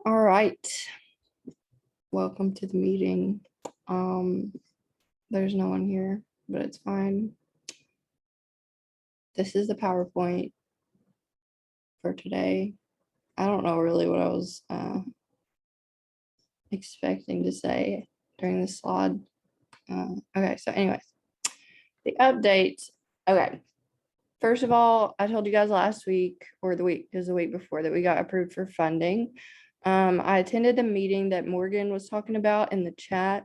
All right. Welcome to the meeting. There's no one here, but it's fine. This is the PowerPoint for today. I don't know really what I was expecting to say during this slide. Okay, so anyways, the updates. Okay. First of all, I told you guys last week or the week before that we got approved for funding. I attended the meeting that Morgan was talking about in the chat.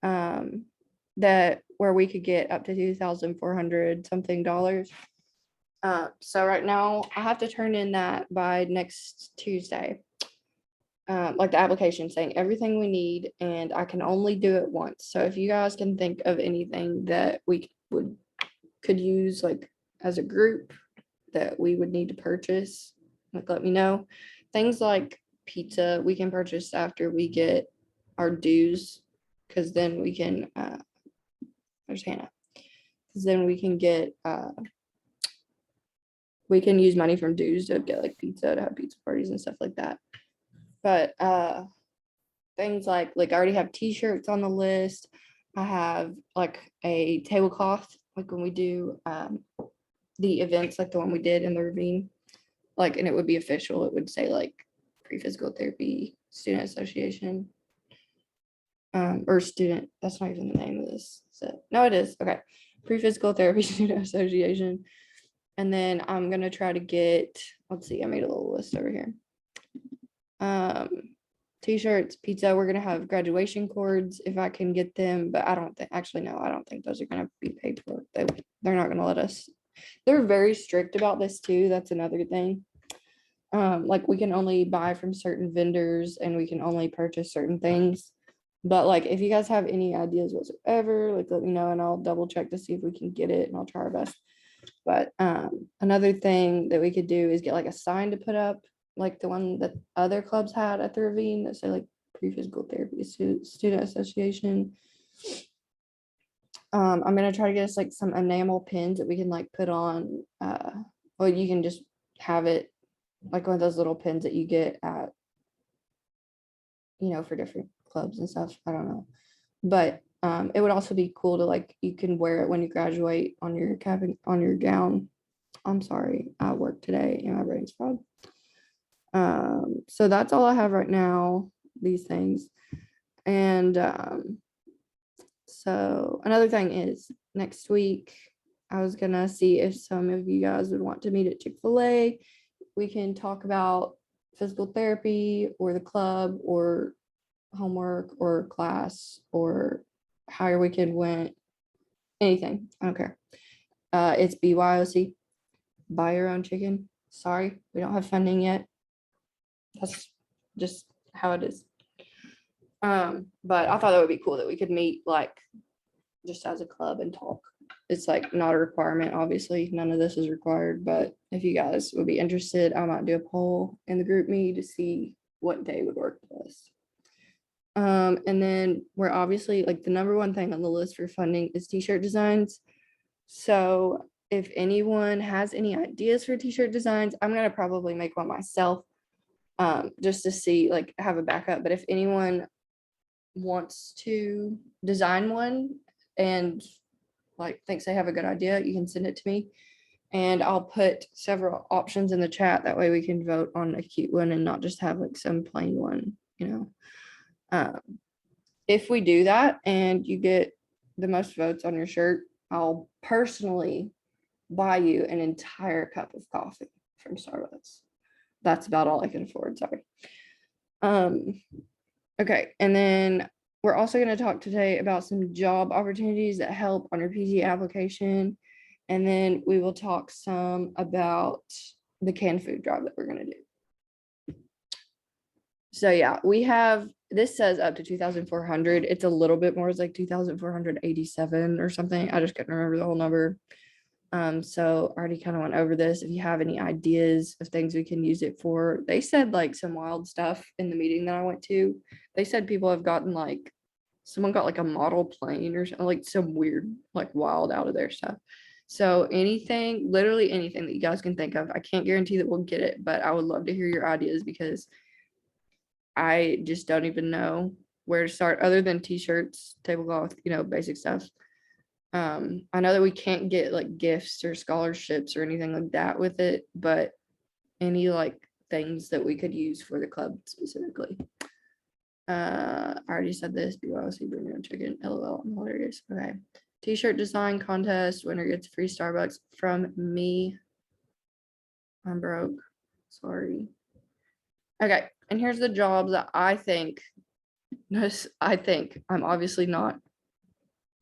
That where we could get up to $2,400 something dollars. So right now I have to turn in that by next Tuesday. Like the application saying everything we need, and I can only do it once. So if you guys can think of anything that we could use like as a group that we would need to purchase, like let me know. Things like pizza we can purchase after we get our dues, because then we can there's Hannah. Because then we can get we can use money from dues to get like pizza, to have pizza parties and stuff like that. But things like I already have t-shirts on the list. I have like a tablecloth, like when we do the events like the one we did in the ravine, like, and it would be official. It would say like pre-physical therapy student association, or student, that's not even the name of this. So no, it is. Okay. Pre-physical therapy student association. And then I'm gonna try to get, let's see, I made a little list over here. T-shirts, pizza. We're gonna have graduation cords if I can get them, but I don't think, actually no, I don't think those are gonna be paid for. They're not gonna let us. They're very strict about this too. That's another thing. Like we can only buy from certain vendors and we can only purchase certain things. But like if you guys have any ideas whatsoever, like let me know and I'll double check to see if we can get it, and I'll try our best. But another thing that we could do is get like a sign to put up, like the one that other clubs had at the ravine that say like pre-physical therapy student association. I'm gonna try to get us like some enamel pins that we can like put on, or you can just have it like one of those little pins that you get at, for different clubs and stuff. I don't know. But it would also be cool to like, you can wear it when you graduate on your cabin, on your gown. I'm sorry, I work today and my brain's fried. So that's all I have right now, these things. And so another thing is next week, I was gonna see if some of you guys would want to meet at Chick-fil-A. We can talk about physical therapy or the club or homework or class or how your weekend went, anything. I don't care. It's BYOC, buy your own chicken. Sorry, we don't have funding yet. That's just how it is. But I thought that would be cool that we could meet like just as a club and talk. It's like not a requirement, obviously. None of this is required, but if you guys would be interested, I might do a poll in the group me to see what day would work best. And then we're obviously like the number one thing on the list for funding is t-shirt designs. So if anyone has any ideas for t-shirt designs, I'm gonna probably make one myself, just to see, like, have a backup. But if anyone wants to design one and like thinks they have a good idea, you can send it to me and I'll put several options in the chat. That way we can vote on a cute one and not just have like some plain one, if we do that and you get the most votes on your shirt, I'll personally buy you an entire cup of coffee from Starbucks. That's about all I can afford, sorry. Okay, and then we're also going to talk today about some job opportunities that help on your PG application. And then we will talk some about the canned food drive that we're going to do. So yeah, we have, this says up to 2,400. It's a little bit more, it's like 2,487 or something. I just couldn't remember the whole number. So I already kind of went over this. If you have any ideas of things we can use it for, they said like some wild stuff in the meeting that I went to. They said people have gotten like, someone got like a model plane or something, like some weird, like wild out of their stuff. So anything, literally anything that you guys can think of. I can't guarantee that we'll get it, but I would love to hear your ideas because I just don't even know where to start other than t-shirts, tablecloth, basic stuff. I know that we can't get like gifts or scholarships or anything like that with it, but any like things that we could use for the club specifically. I already said this. BYOC bring your own chicken. LOL. I'm hilarious. Okay. T-shirt design contest. Winner gets free Starbucks from me. I'm broke. Sorry. Okay. And here's the jobs that I think. I'm obviously not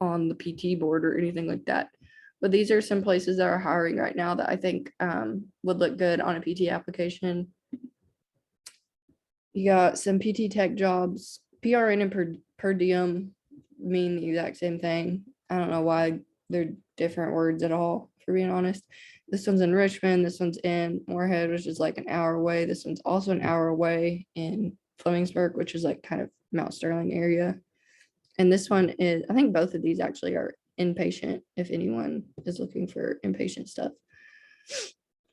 on the PT board or anything like that, but these are some places that are hiring right now that I think would look good on a PT application. You got some PT tech jobs. PRN and per diem mean the exact same thing. I don't know why they're different words at all, for being honest. This one's in Richmond. This one's in Moorhead, which is like an hour away. This one's also an hour away in Flemingsburg, which is like kind of Mount Sterling area. And this one is, I think both of these actually are inpatient if anyone is looking for inpatient stuff.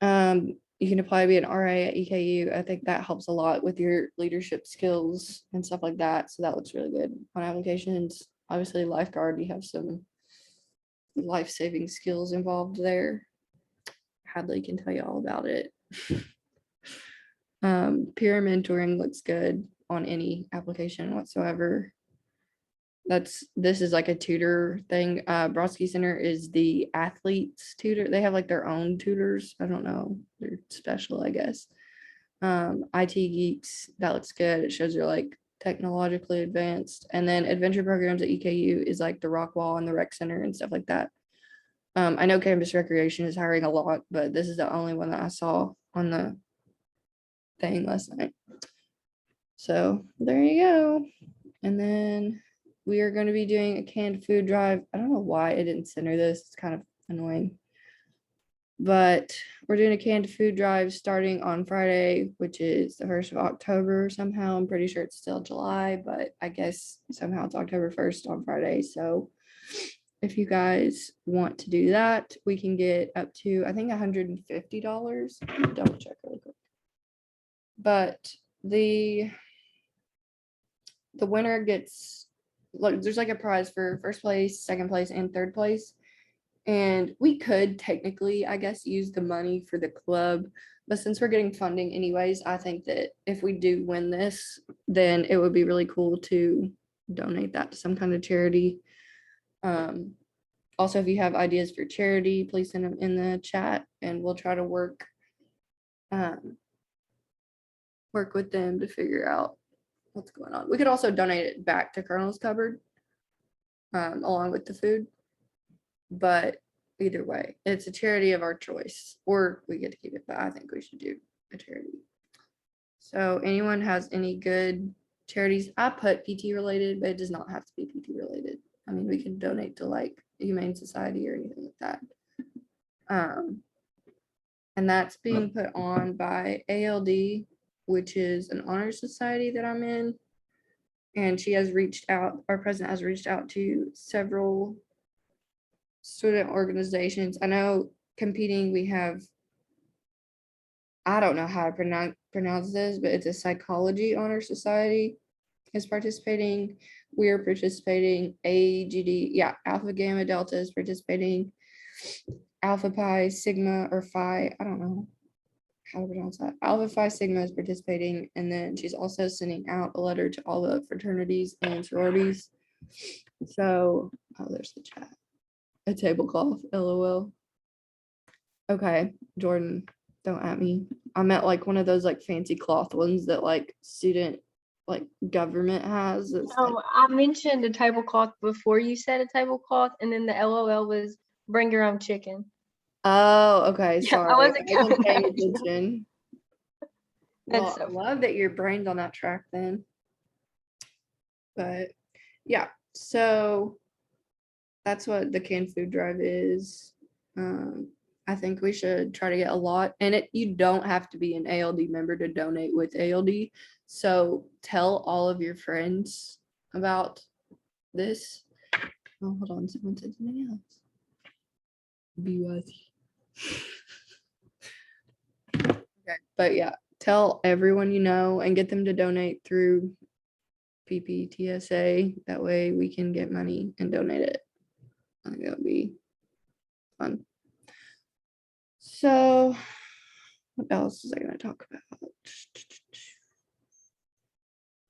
You can apply to be an RA at EKU. I think that helps a lot with your leadership skills and stuff like that. So that looks really good on applications. Obviously, lifeguard, you have some life-saving skills involved there. Hadley can tell you all about it. Peer mentoring looks good on any application whatsoever. This is like a tutor thing. Brodsky Center is the athletes tutor. They have like their own tutors. I don't know. They're special, I guess. IT Geeks, that looks good. It shows you're like technologically advanced. And then adventure programs at EKU is like the rock wall and the rec center and stuff like that. I know Campus Recreation is hiring a lot, but this is the only one that I saw on the thing last night. So there you go. And then we are going to be doing a canned food drive. I don't know why I didn't center this. It's kind of annoying. But we're doing a canned food drive starting on Friday, which is the 1st of October somehow. I'm pretty sure it's still July, but I guess somehow it's October 1st on Friday. So if you guys want to do that, we can get up to, I think, $150. Double check really quick. But the winner gets, look, there's like a prize for first place, second place, and third place. And we could technically, I guess, use the money for the club. But since we're getting funding anyways, I think that if we do win this, then it would be really cool to donate that to some kind of charity. Also, if you have ideas for charity, please send them in the chat and we'll try to work with them to figure out what's going on. We could also donate it back to Colonel's Cupboard along with the food. But either way, it's a charity of our choice, or we get to keep it, but I think we should do a charity. So anyone has any good charities? I put PT related, but it does not have to be PT related. I mean, we can donate to like Humane Society or anything like that. And that's being put on by ALD, which is an honor society that I'm in. And she has reached out, our president has reached out to several student organizations. I know competing, we have, I don't know how to pronounce this, but it's a psychology honor society is participating. We are participating. AGD, yeah, Alpha Gamma Delta is participating. Alpha Pi Sigma or Phi, I don't know how to pronounce that. Alpha Phi Sigma is participating, and then she's also sending out a letter to all the fraternities and sororities. So, oh, there's the chat. A tablecloth, LOL. Okay, Jordan, don't at me. I'm at like one of those like fancy cloth ones that like student like government has. Oh, I mentioned a tablecloth before you said a tablecloth, and then the LOL was bring your own chicken. Oh, okay, sorry. I wasn't paying attention. Well, I love that your brain's on that track then. But yeah, so that's what the canned food drive is. I think we should try to get a lot, and you don't have to be an ALD member to donate with ALD. So tell all of your friends about this. Oh, hold on, someone said something else. BYZ. Okay, but yeah, tell everyone you know and get them to donate through PPTSA. That way we can get money and donate it. I think that would be fun. So what else was I going to talk about?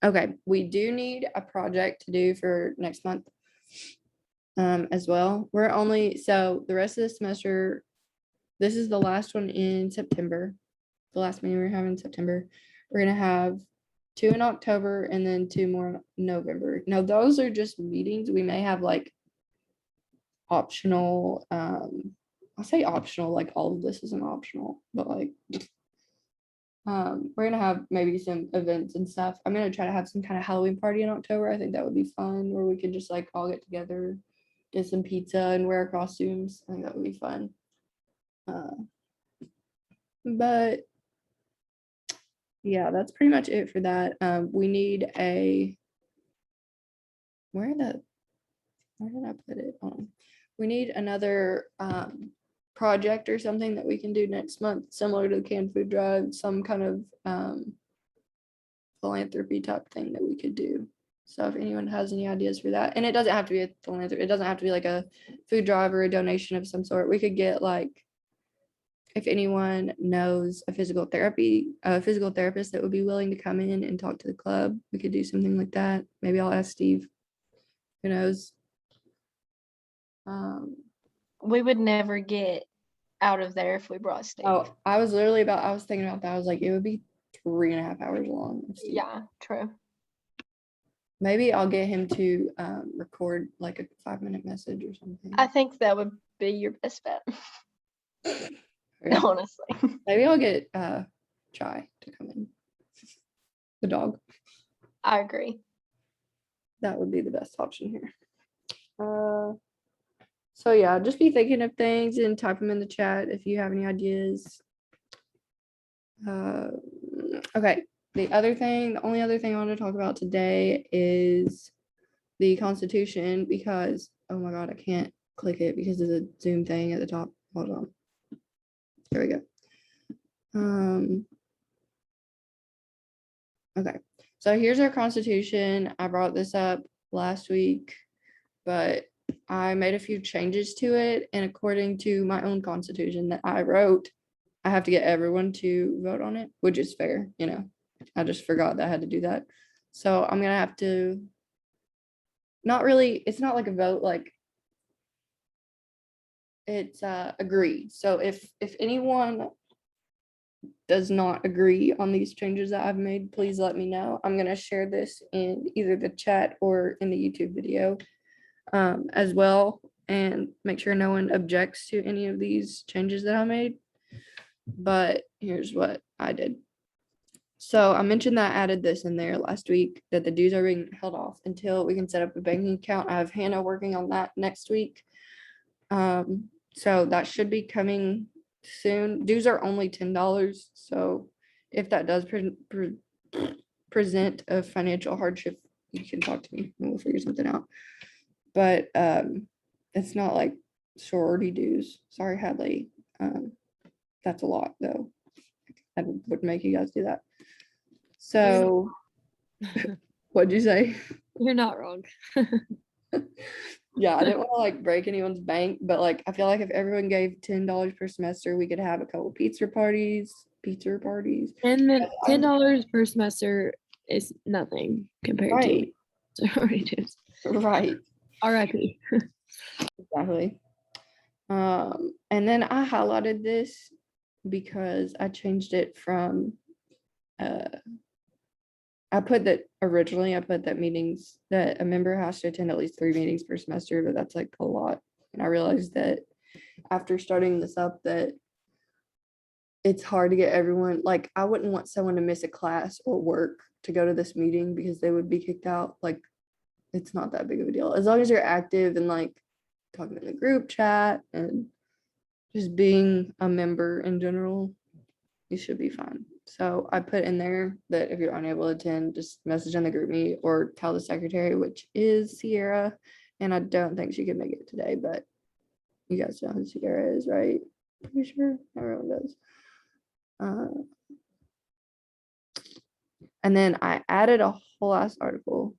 Okay, we do need a project to do for next month as well. So the rest of the semester, this is the last one in September, the last meeting we're having in September. We're going to have 2 in October and then 2 more in November. Now, those are just meetings. We may have like optional, I'll say optional, like all of this isn't optional, but like we're gonna have maybe some events and stuff. I'm gonna try to have some kind of Halloween party in October. I think that would be fun, where we could just like all get together, get some pizza and wear costumes. I think that would be fun. But yeah, that's pretty much it for that. We need where did I put it on? We need another project or something that we can do next month, similar to the canned food drive, some kind of philanthropy type thing that we could do. So if anyone has any ideas for that, and it doesn't have to be a philanthropy, it doesn't have to be like a food drive or a donation of some sort. We could get like, if anyone knows a physical therapist that would be willing to come in and talk to the club, we could do something like that. Maybe I'll ask Steve. Who knows? We would never get out of there if we brought Steve. Oh, I was thinking about that. I was like, it would be 3.5 hours long. Yeah, true. Maybe I'll get him to record like a 5-minute message or something. I think that would be your best bet. Honestly. Maybe I'll get Chai to come in. The dog. I agree. That would be the best option here. So yeah, just be thinking of things and type them in the chat if you have any ideas. Okay, the only other thing I want to talk about today is the Constitution, because, oh my God, I can't click it because of the Zoom thing at the top. Hold on. There we go. Okay, so here's our Constitution. I brought this up last week, but I made a few changes to it, and according to my own Constitution that I wrote, I have to get everyone to vote on it, which is fair, you know. I just forgot that I had to do that. So I'm gonna have to, it's not like a vote, like it's agreed. So if anyone does not agree on these changes that I've made, please let me know. I'm gonna share this in either the chat or in the YouTube video as well, and make sure no one objects to any of these changes that I made. But here's what I did. So I mentioned that I added this in there last week, that the dues are being held off until we can set up a banking account. I have Hannah working on that next week. So that should be coming soon. Dues are only $10. So if that does present a financial hardship, you can talk to me and we'll figure something out. But it's not like sorority dues. Sorry, Hadley. That's a lot though. I would make you guys do that. So what'd you say? You're not wrong. Yeah, I didn't want to like break anyone's bank, but like I feel like if everyone gave $10 per semester, we could have a couple pizza parties. And then $10 per semester is nothing compared to sorority dues. Right. RIP. Exactly. And then I highlighted this because I changed it from I put that meetings, that a member has to attend at least 3 meetings per semester, but that's like a lot. And I realized that after starting this up that it's hard to get everyone, like I wouldn't want someone to miss a class or work to go to this meeting because they would be kicked out. Like it's not that big of a deal. As long as you're active and like talking in the group chat and just being a member in general, you should be fine. So I put in there that if you're unable to attend, just message on the group meet or tell the secretary, which is Sierra. And I don't think she can make it today, but you guys know who Sierra is, right? Pretty sure everyone does. And then I added a whole ass article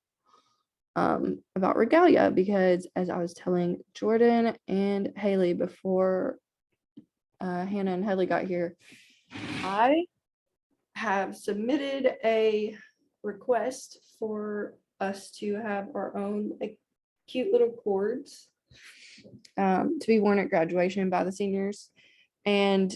about regalia because as I was telling Jordan and Haley before Hannah and Haley got here, I have submitted a request for us to have our own like cute little cords to be worn at graduation by the seniors. And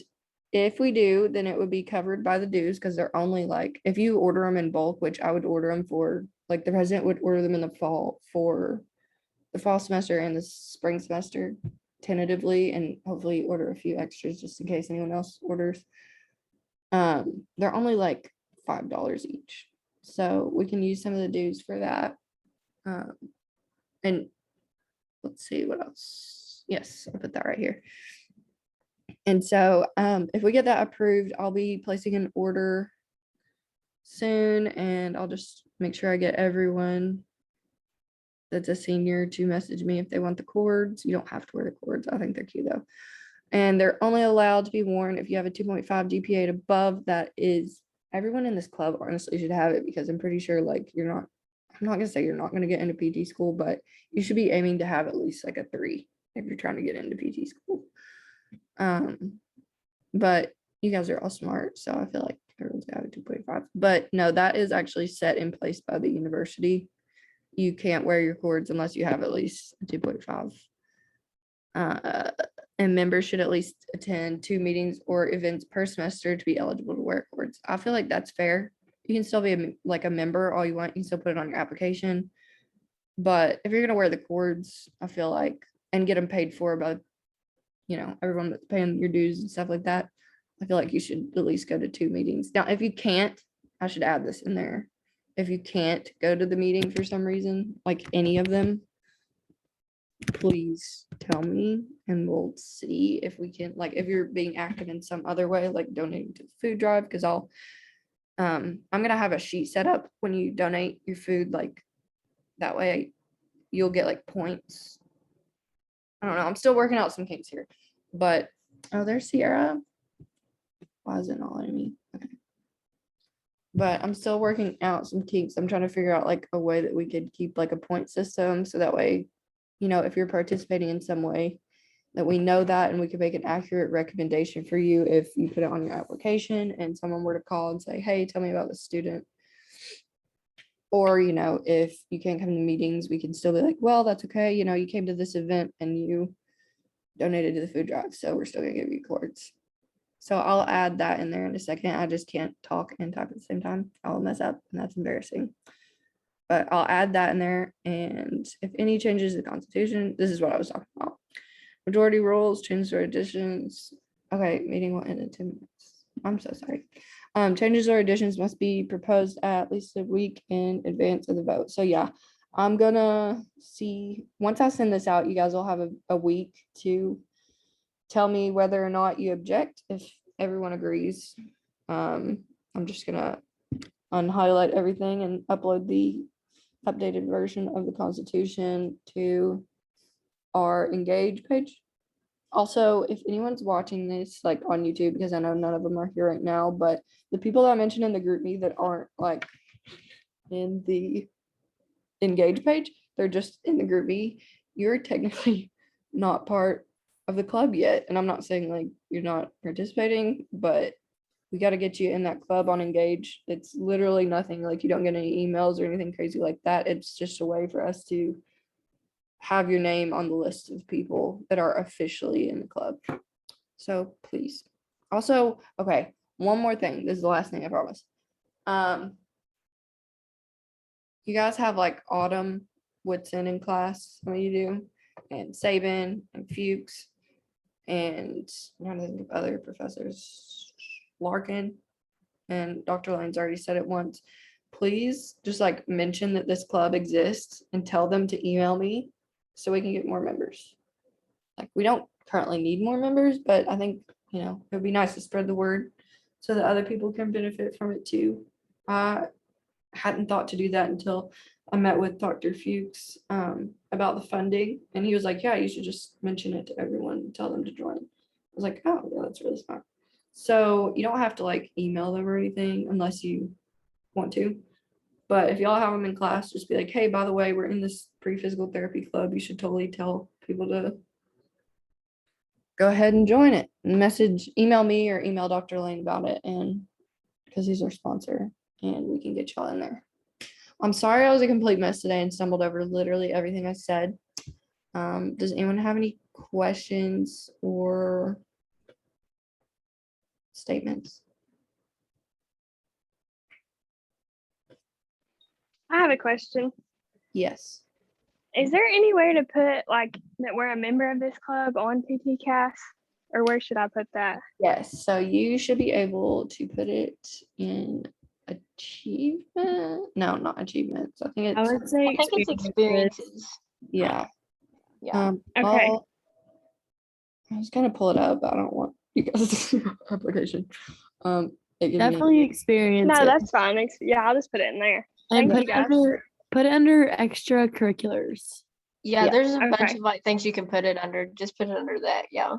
if we do, then it would be covered by the dues because they're only like, if you order them in bulk, which I would order them for, like the president would order them in the fall for the fall semester and the spring semester tentatively, and hopefully order a few extras just in case anyone else orders. They're only like $5 each. So we can use some of the dues for that. And let's see what else. Yes, I'll put that right here. And so if we get that approved, I'll be placing an order soon, and I'll just make sure I get everyone that's a senior to message me if they want the cords. You don't have to wear the cords. I think they're cute though. And they're only allowed to be worn if you have a 2.5 GPA and above. That is, everyone in this club honestly should have it because I'm pretty sure like I'm not gonna say you're not gonna get into PT school, but you should be aiming to have at least like a 3 if you're trying to get into PT school. But you guys are all smart, so I feel like everyone's gonna have a 2.5. But no, that is actually set in place by the university. You can't wear your cords unless you have at least a 2.5. And members should at least attend 2 meetings or events per semester to be eligible to wear cords. I feel like that's fair. You can still be like a member all you want. You can still put it on your application. But if you're gonna wear the cords, I feel like, and get them paid for by, everyone that's paying your dues and stuff like that, I feel like you should at least go to 2 meetings. Now, if you can't, I should add this in there. If you can't go to the meeting for some reason, like any of them, please tell me and we'll see if we can, like if you're being active in some other way, like donating to the food drive, because I'm gonna have a sheet set up when you donate your food, like that way you'll get like points. I don't know, I'm still working out some kinks here, but there's Sierra. Why is it not letting me? Okay. But I'm still working out some kinks. I'm trying to figure out like a way that we could keep like a point system so that way, if you're participating in some way, that we know that and we can make an accurate recommendation for you if you put it on your application and someone were to call and say, hey, tell me about the student. Or, if you can't come to meetings, we can still be like, well, that's okay. You came to this event and you donated to the food drive, so we're still gonna give you cords. So I'll add that in there in a second. I just can't talk and type at the same time. I'll mess up and that's embarrassing. But I'll add that in there. And if any changes to the Constitution, this is what I was talking about. Majority rules, changes or additions. Okay, meeting will end in 10 minutes. I'm so sorry. Changes or additions must be proposed at least a week in advance of the vote. So yeah, I'm gonna see, once I send this out, you guys will have a week to tell me whether or not you object. If everyone agrees, I'm just gonna unhighlight everything and upload the updated version of the Constitution to our Engage page. Also, if anyone's watching this like on YouTube, because I know none of them are here right now, but the people that I mentioned in the group me that aren't like in the Engage page, they're just in the group me, you're technically not part of the club yet. And I'm not saying like you're not participating, but we got to get you in that club on Engage. It's literally nothing, like you don't get any emails or anything crazy like that. It's just a way for us to have your name on the list of people that are officially in the club. So please. Also, okay, one more thing. This is the last thing, I promise. You guys have like Autumn Woodson in class. What you do? And Sabin and Fuchs and I'm trying to think of other professors. Larkin and Dr. Lane's already said it once. Please just like mention that this club exists and tell them to email me so we can get more members. Like we don't currently need more members, but I think, it would be nice to spread the word so that other people can benefit from it too. I hadn't thought to do that until I met with Dr. Fuchs about the funding. And he was like, yeah, you should just mention it to everyone and tell them to join. I was like, oh, yeah, that's really smart. So you don't have to like email them or anything unless you want to. But if y'all have them in class, just be like, hey, by the way, we're in this pre-physical therapy club. You should totally tell people to go ahead and join it. Email me or email Dr. Lane about it, and because he's our sponsor, and we can get y'all in there. I'm sorry I was a complete mess today and stumbled over literally everything I said. Does anyone have any questions or statements? I have a question. Yes. Is there any way to put like that we're a member of this club on PTCast, or where should I put that? Yes. So you should be able to put it in achievement. No, not achievements. I think I it's would say I think it's experiences. yeah. Yeah. Okay. I was gonna pull it up, but I don't want you guys to see my application. It gives me Definitely experience No, it. that's fine. Yeah, I'll just put it in there. And Thank put you, guys. put it under extracurriculars. Yeah, Yeah. there's a bunch Okay. of like things you can put it under. Just put it under that. Yeah.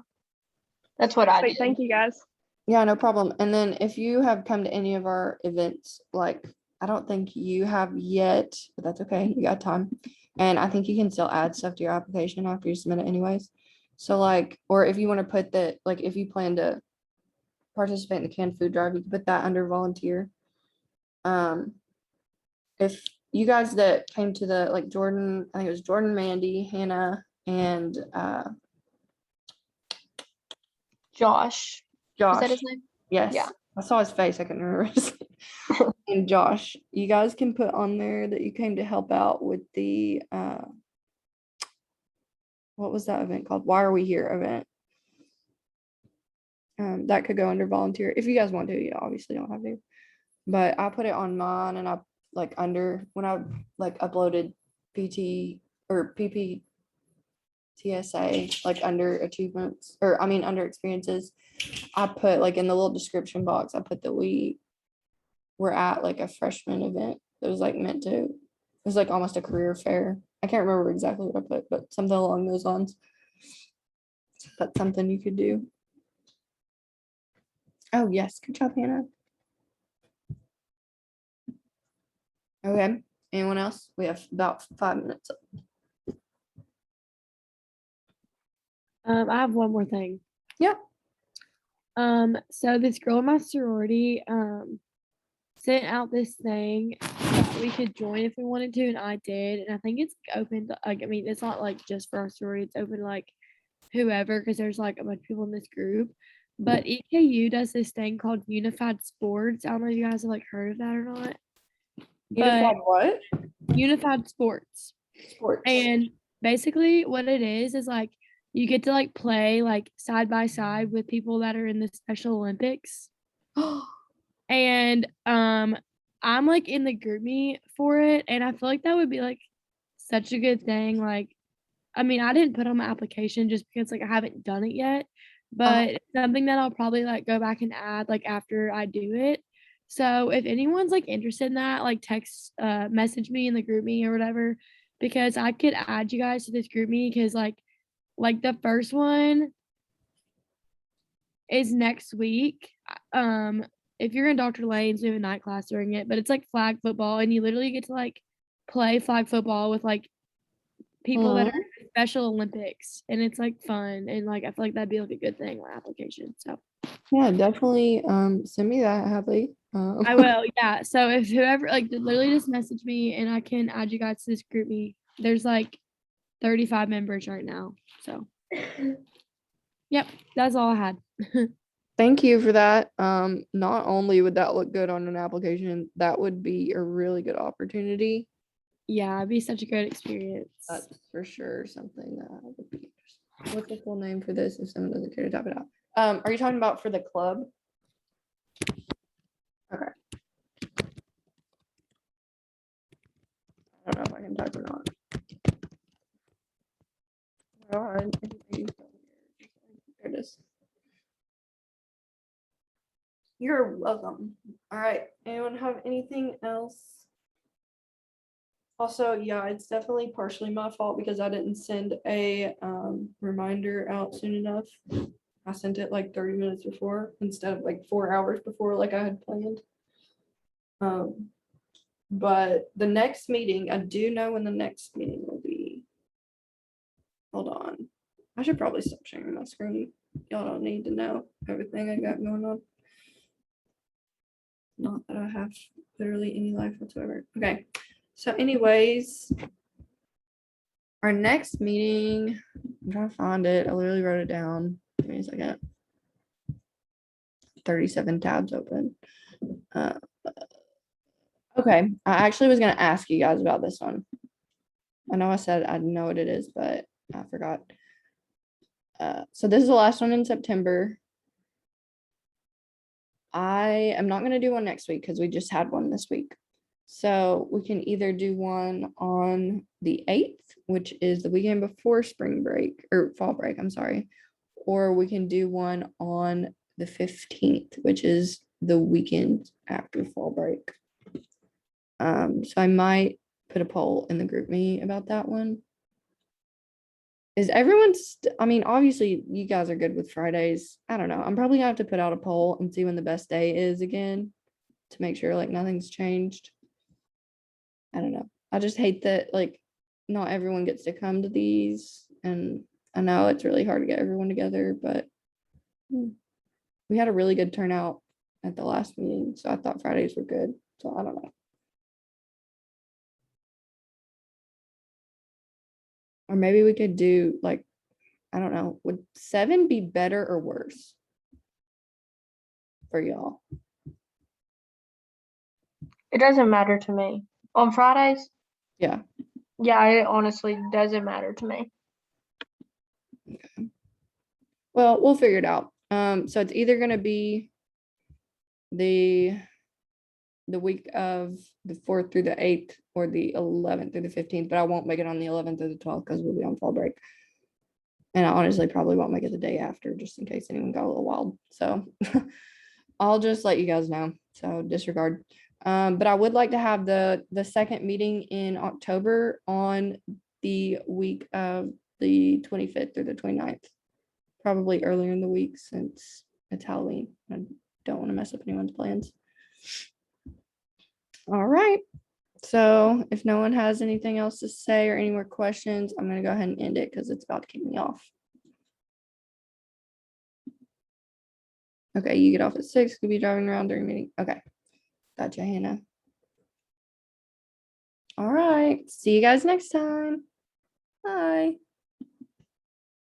That's what I Sweet. did. Thank you, guys. Yeah, no problem. And then if you have come to any of our events, like I don't think you have yet, but that's okay. You got time. And I think you can still add stuff to your application after you submit it anyways. So like, or if you want to put that, like if you plan to participate in the canned food drive, you can put that under volunteer. If you guys that came to the like Jordan, I think it was Jordan, Mandy, Hannah, and Josh. Is Josh. that his name? Yes. Yeah. I saw his face. I couldn't remember his name. And Josh, you guys can put on there that you came to help out with the what was that event called? Why Are We Here event. That could go under volunteer if you guys want to. You obviously don't have to. But I put it on mine, and I like under when I like uploaded PT or PPTSA like under achievements, or I mean under experiences. I put like in the little description box, I put that we were at like a freshman event that was like meant to, it was like almost a career fair. I can't remember exactly what I put, but something along those lines. That's something you could do. Oh yes, good job, Hannah. Okay, anyone else? We have about 5 minutes. I have one more thing. Yeah. So this girl in my sorority sent out this thing that we could join if we wanted to, and I did. And I think it's open to, like, I mean, it's not like just for our sorority, it's open to like whoever, because there's like a bunch of people in this group. But EKU does this thing called Unified Sports. I don't know if you guys have like heard of that or not. Unified what? Unified Sports. Sports. And basically what it is like you get to like play like side by side with people that are in the Special Olympics. And I'm like in the group meet for it, and I feel like that would be like such a good thing. Like, I mean, I didn't put on my application just because like I haven't done it yet, but it's something that I'll probably like go back and add like after I do it. So if anyone's like interested in that, like message me in the group me or whatever, because I could add you guys to this group me, because like the first one is next week. If you're in Dr. Lane's, we have a night class during it, but it's like flag football, and you literally get to like play flag football with like people that are in Special Olympics, and it's like fun, and like I feel like that'd be like a good thing on application. So Yeah, definitely send me that, Hadley. I will, yeah. So if whoever like literally just message me and I can add you guys to this group me. There's like 35 members right now. So yep, that's all I had. Thank you for that. Not only would that look good on an application, that would be a really good opportunity. Yeah, it'd be such a good experience. That's for sure something that would be interesting. What's the full name for this if someone doesn't care to type it out? Are you talking about for the club? Okay. I don't know if I can type or not. God, there it is. You're welcome. All right. Anyone have anything else? Also, yeah, it's definitely partially my fault because I didn't send a reminder out soon enough. I sent it like 30 minutes before instead of like 4 hours before like I had planned. But the next meeting, I do know when the next meeting will be. Hold on. I should probably stop sharing my screen. Y'all don't need to know everything I got going on. Not that I have literally any life whatsoever. Okay. So anyways, our next meeting, I'm trying to find it. I literally wrote it down. Give me a second. 37 tabs open. Okay, I actually was gonna ask you guys about this one. I know I said I know what it is, but I forgot. So this is the last one in September. I am not gonna do one next week because we just had one this week. So we can either do one on the 8th, which is the weekend before spring break or fall break, I'm sorry. Or we can do one on the 15th, which is the weekend after fall break. So I might put a poll in the group me about that one. Is everyone's, I mean, obviously you guys are good with Fridays. I don't know. I'm probably gonna have to put out a poll and see when the best day is again to make sure like nothing's changed. I don't know. I just hate that like not everyone gets to come to these. And I know it's really hard to get everyone together, but we had a really good turnout at the last meeting. So I thought Fridays were good. So I don't know. Or maybe we could do like, I don't know, would 7 be better or worse for y'all? It doesn't matter to me. On Fridays, Yeah. yeah, it honestly doesn't matter to me. Well, we'll figure it out. So it's either gonna be the week of the 4th through the 8th or the 11th through the 15th, but I won't make it on the 11th or the 12th because we'll be on fall break. And I honestly probably won't make it the day after just in case anyone got a little wild. So I'll just let you guys know. So disregard. But I would like to have the second meeting in October on the week of the 25th through the 29th. Probably earlier in the week since it's Halloween. I don't want to mess up anyone's plans. All right. So if no one has anything else to say or any more questions, I'm going to go ahead and end it because it's about to kick me off. Okay, you get off at 6. Could be driving around during meeting. Okay. Gotcha, Hannah. All right. See you guys next time. Bye.